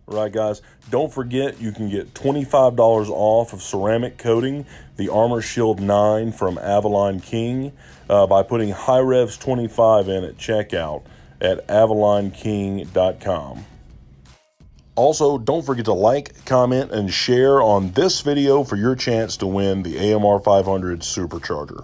Right, guys, don't forget you can get $25 off of ceramic coating, the Armor Shield 9 from Avalon King, by putting HiRevz 25 in at checkout at avalonking.com. Also, don't forget to like, comment, and share on this video for your chance to win the AMR 500 Supercharger.